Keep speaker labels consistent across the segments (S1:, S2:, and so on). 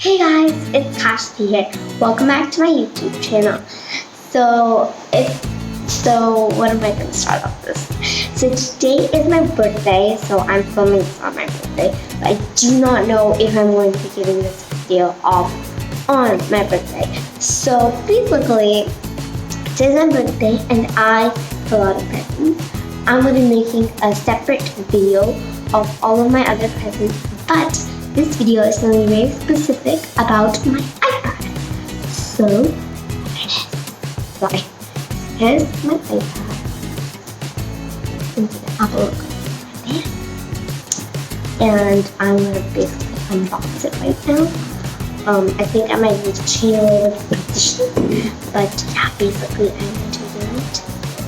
S1: Hey guys, it's Kaashvi here. Welcome back to my YouTube channel. What am I gonna start off this? So today is my birthday, so I'm filming this on my birthday. But I do not know if I'm going to be giving this video off on my birthday. So basically, today's my birthday and I have a lot of presents. I'm gonna be making a separate video of all of my other presents, but this video is going to be very specific about my iPad. So, here's my iPad. Into the Apple logo. And I'm going to basically unbox it right now. I think I might need to change a little bit of position, but yeah, basically I'm going to do it.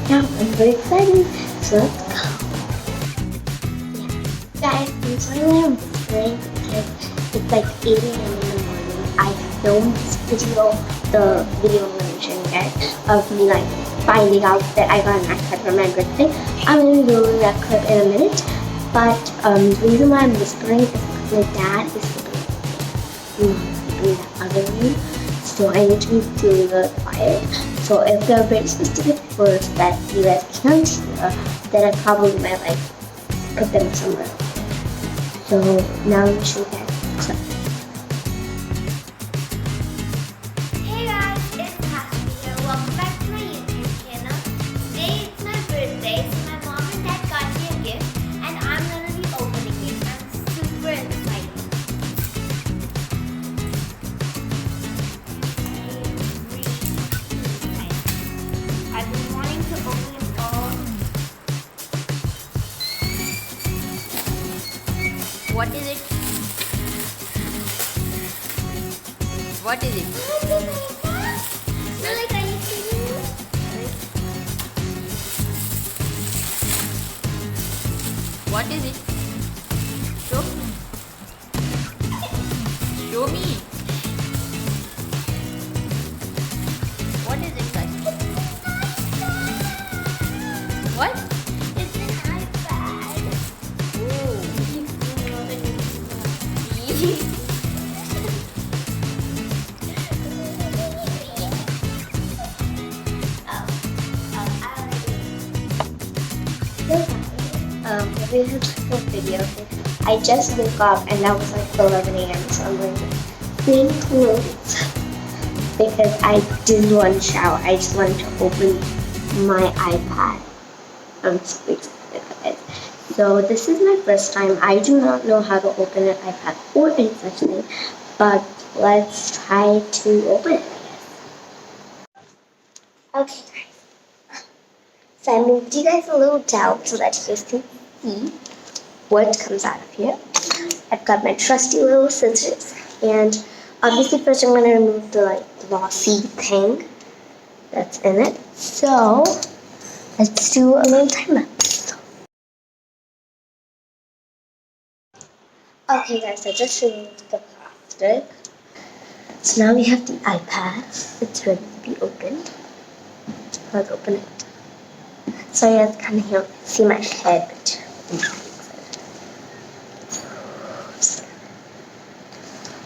S1: Yeah, I'm very excited, so let's go. Yeah. Guys, I'm sorry that I'm whispering. It's like 8 a.m. in the morning. I filmed this video, the video I'm going to show you guys, of me like finding out that I got an iPad for my birthday. I'm going to go over that clip in a minute, but the reason why I'm whispering is because my dad is sleeping in the other room, so I need to be really, really quiet. So if there are very specific words that you guys can't hear, then I probably might like put them somewhere else. So now let me show you guys.
S2: Hey guys, it's Kaashvi here. Welcome back to my YouTube channel. Today it's my birthday, so my mom and dad got me a gift, and I'm gonna be opening it. I'm super excited. I've been wanting to open it all. What is it? What is it? Really, can you see me? What is it? Show me. Show me. What is it, guys? What? It's an iPad. Oh.
S1: This is a video. I just woke up and that was like 11 a.m. So I'm going to clean clothes because I didn't want to shower. I just wanted to open my iPad. I'm super excited for this. So this is my first time. I do not know how to open an iPad or any such thing, but let's try to open it, I guess. Okay, guys. So I moved you guys a little down so that you guys can see what comes out of here. I've got my trusty little scissors, and obviously first I'm going to remove the like glossy thing that's in it. So let's do a little time lapse. Okay guys, I just removed the plastic. So now we have the iPad. It's ready to be opened. Let's open it. Sorry, you guys can't see my head, but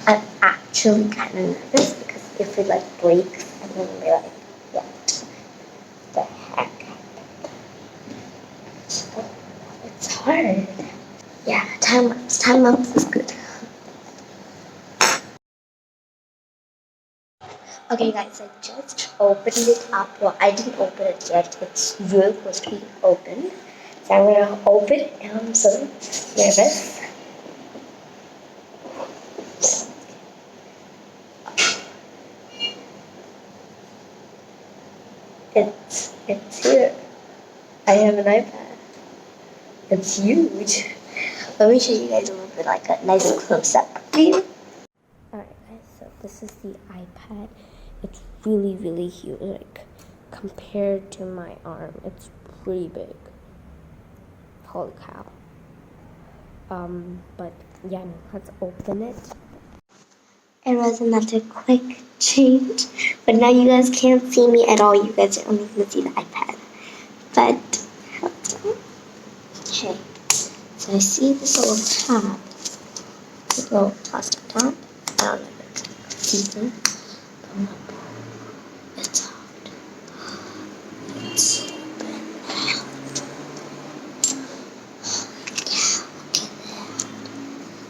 S1: I'm actually kind of nervous because if it like breaks, I'm gonna be like, what the heck happened? So it's hard. Yeah, time lapse is good. Okay guys, I just opened it up. Well, I didn't open it yet. It's really close to being opened. So I'm gonna open it and I'm so nervous. It's here. I have an iPad. It's huge. Let me show you guys a little bit like a nice close-up view. Alright guys, so this is the iPad. It's really, really huge. Like compared to my arm, it's pretty big. Holy cow. But yeah, no, let's open it. It was another quick change, but now you guys can't see me at all. You guys are only going to see the iPad. But, okay. So I see this little tab, this little plastic tab. I don't know if it's season. It's hot. It's open now.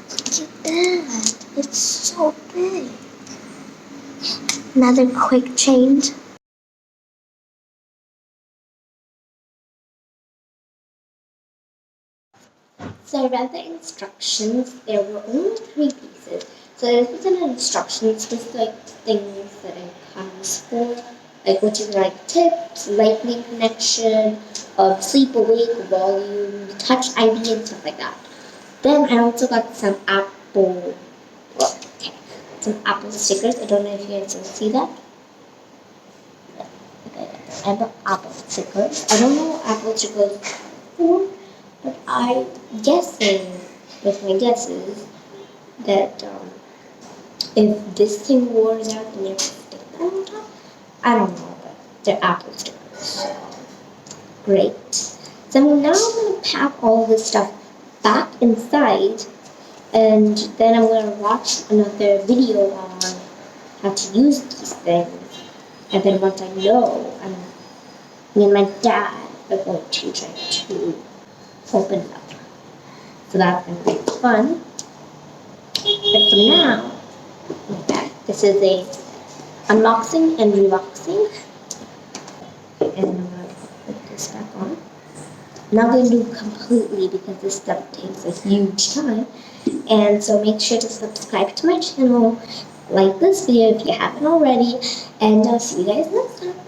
S1: Look at that. It's so big. Another quick change. So I read the instructions. There were only 3 pieces. So this wasn't an instructions, just like things that it comes for, like which is like tips, lightning connection, sleep awake, volume, touch ID, and stuff like that. Then I also got some Apple, well, some Apple stickers. I don't know if you guys can see that. Okay, I have Apple stickers. I don't know what Apple stickers for, but I guessing with my guesses that if this thing wears out, then you have to stick that on top. I don't know, but they're Apple stickers. So great. So now I'm gonna pack all this stuff back inside, and then I'm gonna watch another video on how to use these things. And then once I know, me and my dad are going to try to open it up. So that's going to be fun. But for now, okay, this is a unboxing and reboxing. And I'm going to put this back on. I'm not going to do completely because this stuff takes a huge time. And so make sure to subscribe to my channel, like this video if you haven't already, and I'll see you guys next time.